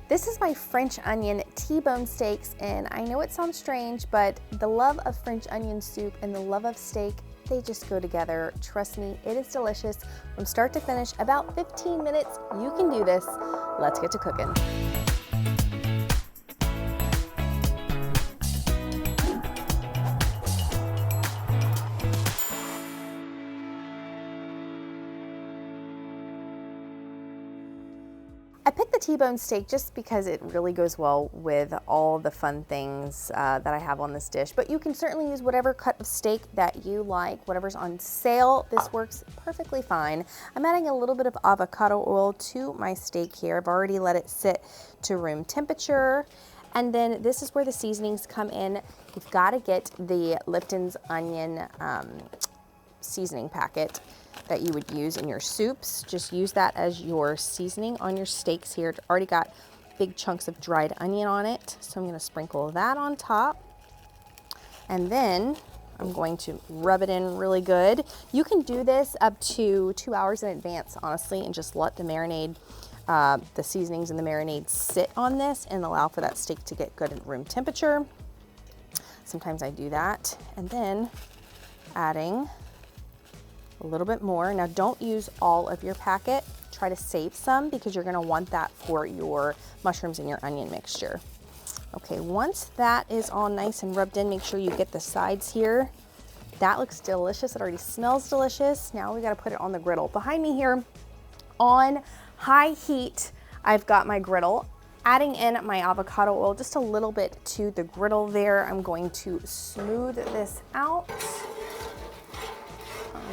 This is my French onion T-bone steaks, and I know it sounds strange, but the love of French onion soup and the love of steak, they just go together. Trust me, it is delicious from start to finish. About 15 minutes, you can do this. Let's get to cooking. I picked the T-bone steak just because it really goes well with all the fun things that I have on this dish, but you can certainly use whatever cut of steak that you like, whatever's on sale. This works perfectly fine. I'm adding a little bit of avocado oil to my steak here. I've already let it sit to room temperature. And then this is where the seasonings come in. You've got to get the Lipton's onion seasoning packet that you would use in your soups. Just use that as your seasoning on your steaks here. It's already got big chunks of dried onion on it. So I'm gonna sprinkle that on top. And then I'm going to rub it in really good. You can do this up to 2 hours in advance, honestly, and just let the marinade, the seasonings and the marinade sit on this and allow for that steak to get good at room temperature. Sometimes I do that. And then adding a little bit more. Now don't use all of your packet. Try to save some because you're gonna want that for your mushrooms and your onion mixture. Okay, once that is all nice and rubbed in, make sure you get the sides here. That looks delicious. It already smells delicious. Now we gotta put it on the griddle. Behind me here on high heat, I've got my griddle. Adding in my avocado oil, just a little bit to the griddle there. I'm going to smooth this out.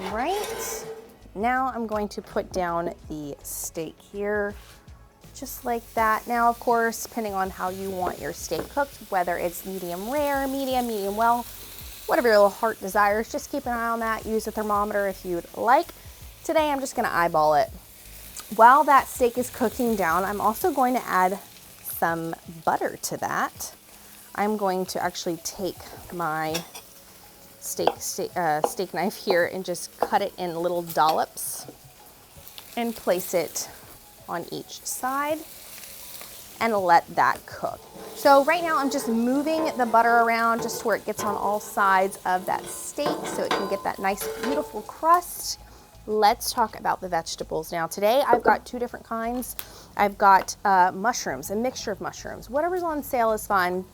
All right, now I'm going to put down the steak here, just like that. Now, of course, depending on how you want your steak cooked, whether it's medium rare, medium well, whatever your little heart desires, just keep an eye on that. Use a thermometer if you'd like. Today, I'm just gonna eyeball it. While that steak is cooking down, I'm also going to add some butter to that. I'm going to actually take my steak knife here and just cut it in little dollops and place it on each side and let that cook. So right now I'm just moving the butter around just to where it gets on all sides of that steak so it can get that nice beautiful crust. Let's talk about the vegetables now. Today I've got two different kinds. I've got mushrooms, a mixture of mushrooms. Whatever's on sale is fine.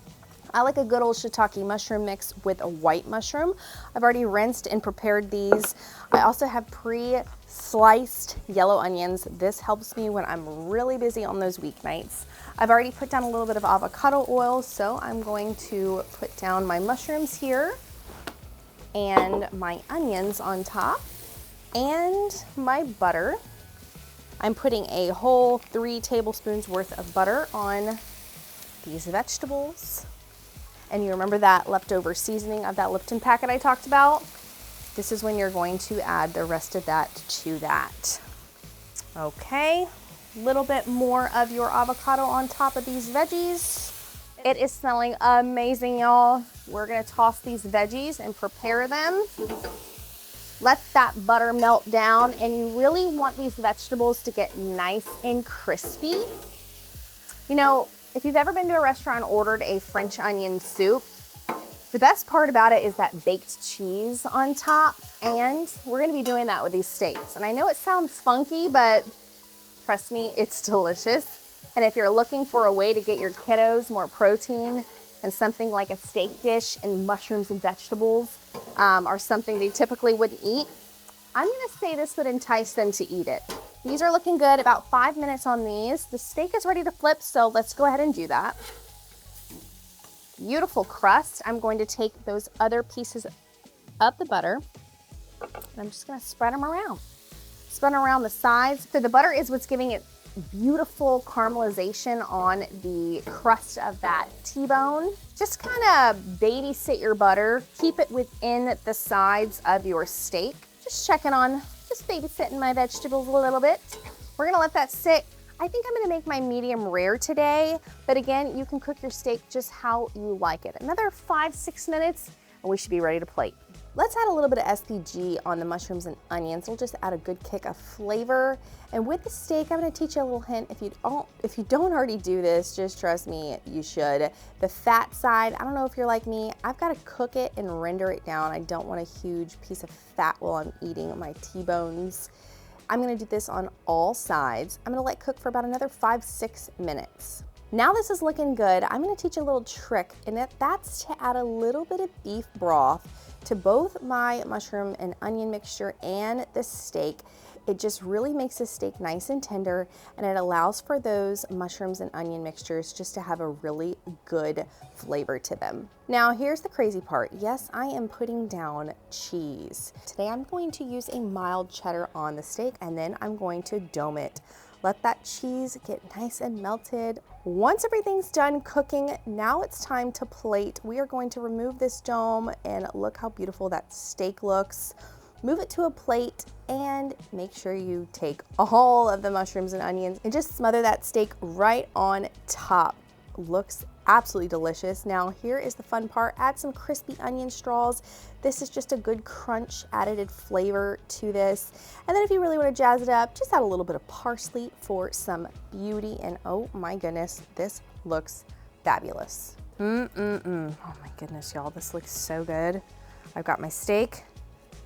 I like a good old shiitake mushroom mix with a white mushroom. I've already rinsed and prepared these. I also have pre-sliced yellow onions. This helps me when I'm really busy on those weeknights. I've already put down a little bit of avocado oil, so I'm going to put down my mushrooms here and my onions on top and my butter. I'm putting a whole 3 tablespoons worth of butter on these vegetables. And you remember that leftover seasoning of that Lipton packet I talked about? This is when you're going to add the rest of that to that. Okay, a little bit more of your avocado on top of these veggies. It is smelling amazing, y'all. We're gonna toss these veggies and prepare them. Let that butter melt down, and you really want these vegetables to get nice and crispy. You know, if you've ever been to a restaurant and ordered a French onion soup, the best part about it is that baked cheese on top, and we're gonna be doing that with these steaks. And I know it sounds funky, but trust me, it's delicious. And if you're looking for a way to get your kiddos more protein and something like a steak dish and mushrooms and vegetables are something they typically wouldn't eat, I'm gonna say this would entice them to eat it. These are looking good, about 5 minutes on these. The steak is ready to flip, so let's go ahead and do that. Beautiful crust. I'm going to take those other pieces of the butter, and I'm just gonna spread them around. Spread them around the sides. So the butter is what's giving it beautiful caramelization on the crust of that T-bone. Just kind of babysit your butter. Keep it within the sides of your steak. Just checking on, just babysitting my vegetables a little bit. We're gonna let that sit. I think I'm gonna make my medium rare today, but again, you can cook your steak just how you like it. Another 5-6 minutes, and we should be ready to plate. Let's add a little bit of SPG on the mushrooms and onions. We'll just add a good kick of flavor. And with the steak, I'm gonna teach you a little hint. If you don't already do this, just trust me, you should. The fat side, I don't know if you're like me, I've gotta cook it and render it down. I don't want a huge piece of fat while I'm eating my T-bones. I'm gonna do this on all sides. I'm gonna let cook for about another 5-6 minutes. Now this is looking good. I'm gonna teach you a little trick, and that's to add a little bit of beef broth to both my mushroom and onion mixture and the steak. It just really makes the steak nice and tender, and it allows for those mushrooms and onion mixtures just to have a really good flavor to them. Now here's the crazy part. Yes, I am putting down cheese. Today I'm going to use a mild cheddar on the steak, and then I'm going to dome it. Let that cheese get nice and melted. Once everything's done cooking, now it's time to plate. We are going to remove this dome, and look how beautiful that steak looks. Move it to a plate and make sure you take all of the mushrooms and onions and just smother that steak right on top. Looks absolutely delicious. Now here is the fun part. Add some crispy onion straws. This is just a good crunch, added flavor to this. And then if you really want to jazz it up, just add a little bit of parsley for some beauty. And oh my goodness, this looks fabulous. Oh my goodness, y'all, this looks so good. I've got my steak,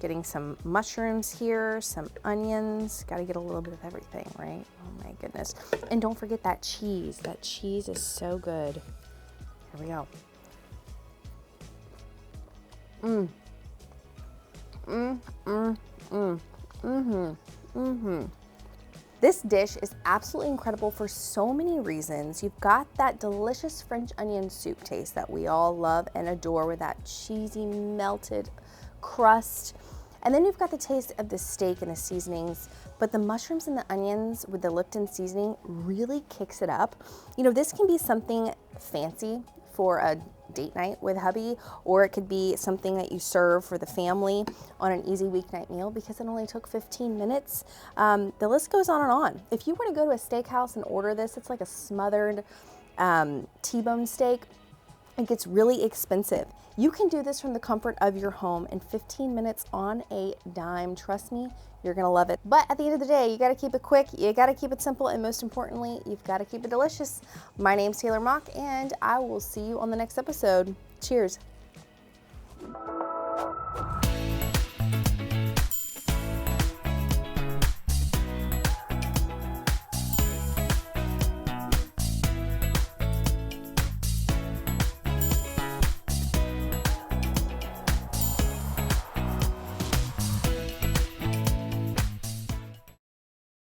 getting some mushrooms here, some onions. Got to get a little bit of everything, right? Oh my goodness. And don't forget that cheese. That cheese is so good. Here we go. This dish is absolutely incredible for so many reasons. You've got that delicious French onion soup taste that we all love and adore with that cheesy melted crust. And then you've got the taste of the steak and the seasonings, but the mushrooms and the onions with the Lipton seasoning really kicks it up. You know, this can be something fancy for a date night with hubby, or it could be something that you serve for the family on an easy weeknight meal because it only took 15 minutes. The list goes on and on. If you were to go to a steakhouse and order this, it's like a smothered T-bone steak. It gets really expensive. You can do this from the comfort of your home in 15 minutes on a dime. Trust me, you're gonna love it. But at the end of the day, you gotta keep it quick, you gotta keep it simple, and most importantly, you've gotta keep it delicious. My name's Taylor Mock, and I will see you on the next episode. Cheers.